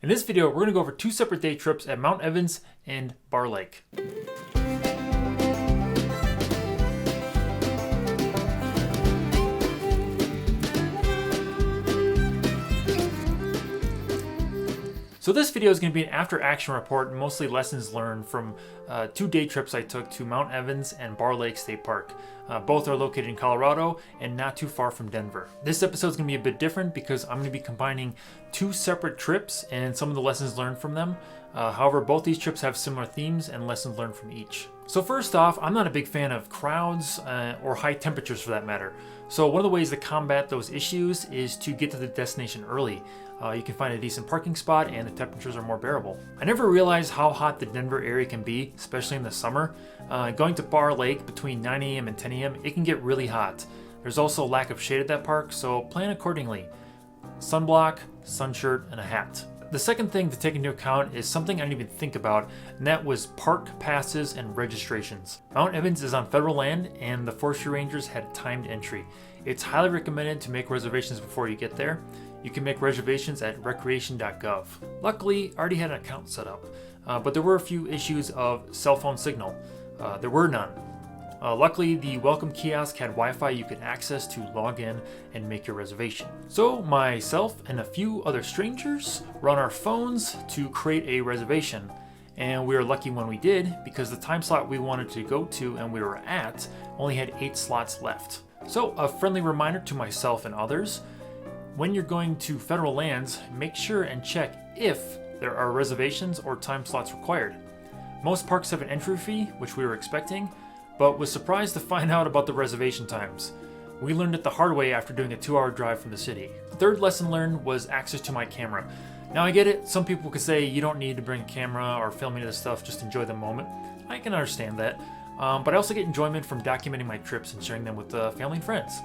In this video, we're going to go over two separate day trips at Mount Evans and Barr Lake. So this video is going to be an after-action report, mostly lessons learned from two day trips I took to Mount Evans and Barr Lake State Park. Both are located in Colorado and not too far from Denver. This episode is going to be a bit different because I'm going to be combining two separate trips and some of the lessons learned from them. However, both these trips have similar themes and lessons learned from each. So first off, I'm not a big fan of crowds or high temperatures for that matter. So one of the ways to combat those issues is to get to the destination early. You can find a decent parking spot and the temperatures are more bearable. I never realized how hot the Denver area can be, especially in the summer. Going to Barr Lake between 9 a.m. and 10 a.m., it can get really hot. There's also a lack of shade at that park, so plan accordingly. Sunblock, sun shirt, and a hat. The second thing to take into account is something I didn't even think about, and that was park passes and registrations. Mount Evans is on federal land, and the forestry rangers had timed entry. It's highly recommended to make reservations before you get there. You can make reservations at recreation.gov. Luckily, I already had an account set up, but there were a few issues of cell phone signal. There were none. Luckily, the welcome kiosk had Wi-Fi you could access to log in and make your reservation. So myself and a few other strangers were on our phones to create a reservation. And we were lucky when we did because the time slot we wanted to go to and we were at only had 8 slots left. So a friendly reminder to myself and others, when you're going to federal lands, make sure and check if there are reservations or time slots required. Most parks have an entry fee, which we were expecting, but was surprised to find out about the reservation times. We learned it the hard way after doing a 2-hour drive from the city. The third lesson learned was access to my camera. Now I get it, some people could say you don't need to bring a camera or film any of this stuff, just enjoy the moment. I can understand that, but I also get enjoyment from documenting my trips and sharing them with family and friends.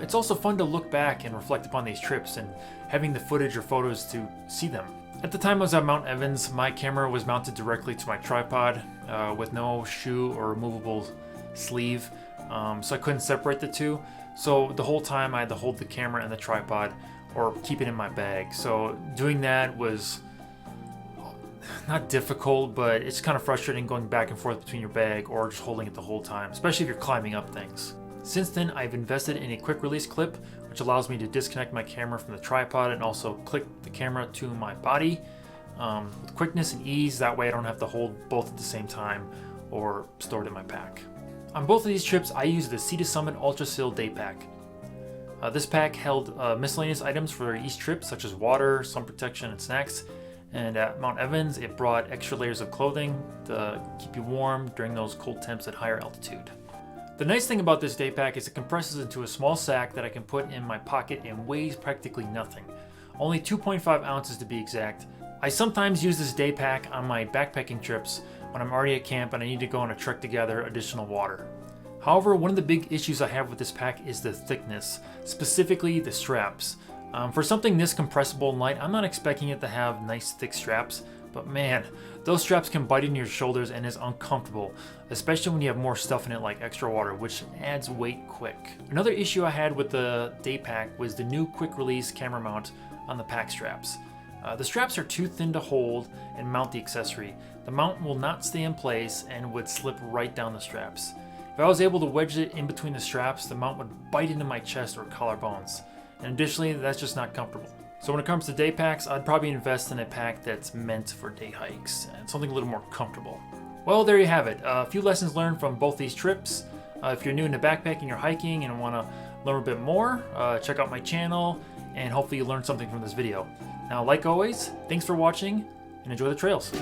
It's also fun to look back and reflect upon these trips and having the footage or photos to see them. At the time I was at Mount Evans, my camera was mounted directly to my tripod with no shoe or removable sleeve, so I couldn't separate the two. So the whole time I had to hold the camera and the tripod or keep it in my bag. So doing that was not difficult, but it's kind of frustrating going back and forth between your bag or just holding it the whole time, especially if you're climbing up things. Since then, I've invested in a quick release clip, which allows me to disconnect my camera from the tripod and also click the camera to my body with quickness and ease. That way I don't have to hold both at the same time or store it in my pack. On both of these trips, I used the Sea to Summit Ultra Seal Day Pack. This pack held miscellaneous items for each trip, such as water, sun protection, and snacks. And at Mount Evans, it brought extra layers of clothing to keep you warm during those cold temps at higher altitude. The nice thing about this day pack is it compresses into a small sack that I can put in my pocket and weighs practically nothing. Only 2.5 ounces to be exact. I sometimes use this day pack on my backpacking trips when I'm already at camp and I need to go on a trek to gather additional water. However, one of the big issues I have with this pack is the thickness, specifically the straps. For something this compressible and light, I'm not expecting it to have nice thick straps, but man, those straps can bite into your shoulders and is uncomfortable, especially when you have more stuff in it like extra water, which adds weight quick. Another issue I had with the day pack was the new quick release camera mount on the pack straps. The straps are too thin to hold and mount the accessory. The mount will not stay in place and would slip right down the straps. If I was able to wedge it in between the straps, the mount would bite into my chest or collarbones. And additionally, that's just not comfortable. So when it comes to day packs, I'd probably invest in a pack that's meant for day hikes and something a little more comfortable. Well, there you have it. A few lessons learned from both these trips. If you're new into backpacking or hiking and want to learn a bit more, check out my channel and hopefully you learned something from this video. Now, like always, thanks for watching and enjoy the trails.